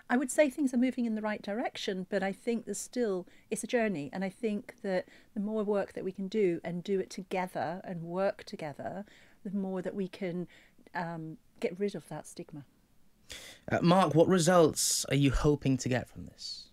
I would say things are moving in the right direction, but I think it's a journey. And I think that the more work that we can do and do it together and work together, the more that we can get rid of that stigma. Mark, what results are you hoping to get from this?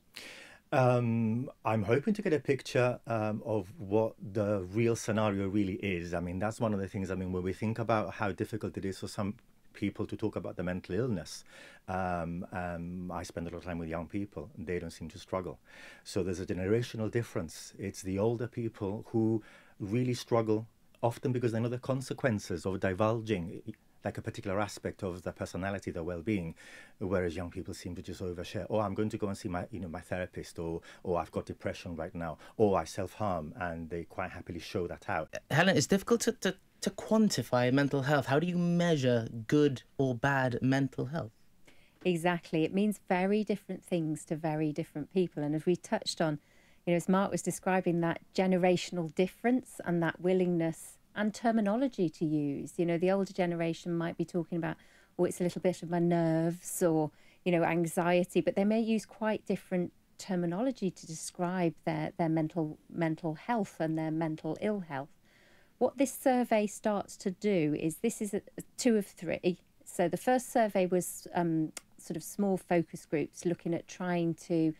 I'm hoping to get a picture of what the real scenario really is. I mean, that's one of the things, when we think about how difficult it is for some people to talk about the mental illness, I spend a lot of time with young people, and they don't seem to struggle. So there's a generational difference. It's the older people who really struggle, often because they know the consequences of divulging like a particular aspect of their personality, their well-being, whereas young people seem to just overshare. Oh, I'm going to go and see my therapist, or I've got depression right now, or I self-harm, and they quite happily show that out. Helen, it's difficult to quantify mental health. How do you measure good or bad mental health? Exactly. It means very different things to very different people. And as we touched on, as Mark was describing, that generational difference and that willingness and terminology to use. The older generation might be talking about, oh, it's a little bit of my nerves, or, anxiety, but they may use quite different terminology to describe their mental health and their mental ill health. What this survey starts to do is, this is 2 of 3. So the first survey was sort of small focus groups looking at trying to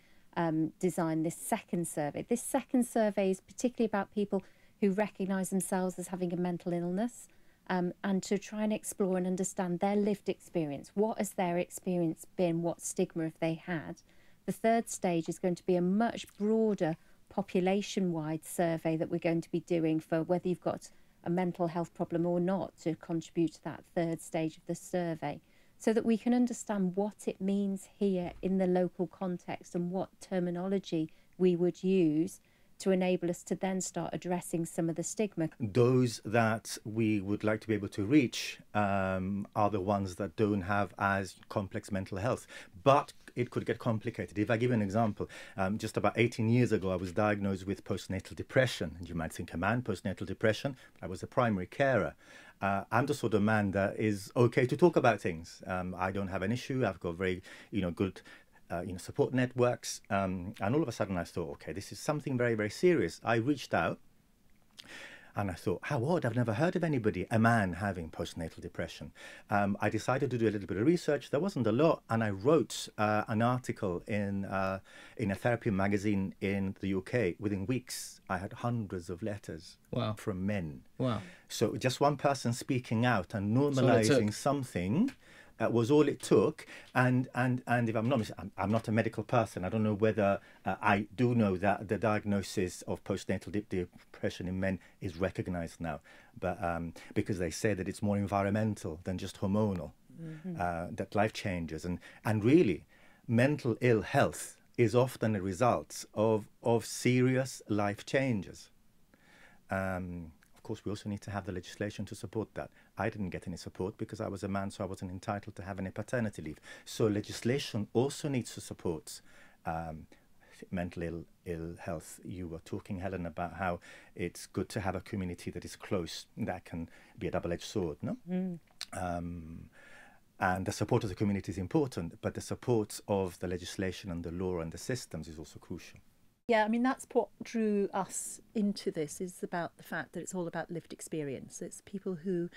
design this second survey. This second survey is particularly about people who recognise themselves as having a mental illness, and to try and explore and understand their lived experience. What has their experience been? What stigma have they had? The third stage is going to be a much broader population-wide survey that we're going to be doing for whether you've got a mental health problem or not, to contribute to that third stage of the survey, so that we can understand what it means here in the local context and what terminology we would use to enable us to then start addressing some of the stigma. Those that we would like to be able to reach are the ones that don't have as complex mental health. But it could get complicated. If I give you an example, just about 18 years ago, I was diagnosed with postnatal depression. And you might think, a man, postnatal depression? I was a primary carer. I'm the sort of man that is okay to talk about things. I don't have an issue. I've got very, good support networks, and all of a sudden I thought, okay, this is something very, very serious. I reached out and I thought, how odd, I've never heard of anybody, a man, having postnatal depression. I decided to do a little bit of research. There wasn't a lot, and I wrote an article in a therapy magazine in the UK. Within weeks, I had hundreds of letters. Wow. From men. Wow. So just one person speaking out and normalizing something was all it took. And if I'm not I'm not a medical person. I don't know whether I do know that the diagnosis of postnatal depression in men is recognized now, but because they say that it's more environmental than just hormonal, that life changes, and really mental ill health is often a result of serious life changes. Of course, we also need to have the legislation to support that. I didn't get any support because I was a man, so I wasn't entitled to have any paternity leave. So legislation also needs to support mental ill health. You were talking, Helen, about how it's good to have a community that is close. That can be a double-edged sword, no? And the support of the community is important, but the support of the legislation and the law and the systems is also crucial. Yeah, I mean, that's what drew us into this, is about the fact that it's all about lived experience. It's people who,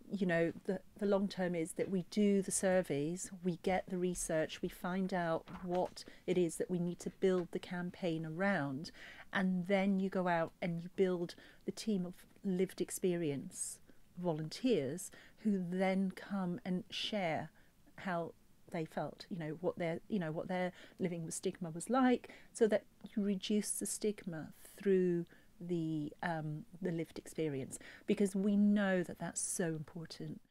the long term is that we do the surveys, we get the research, we find out what it is that we need to build the campaign around, and then you go out and you build the team of lived experience volunteers who then come and share how they felt, what their living with stigma was like, so that you reduce the stigma through the lived experience, because we know that that's so important.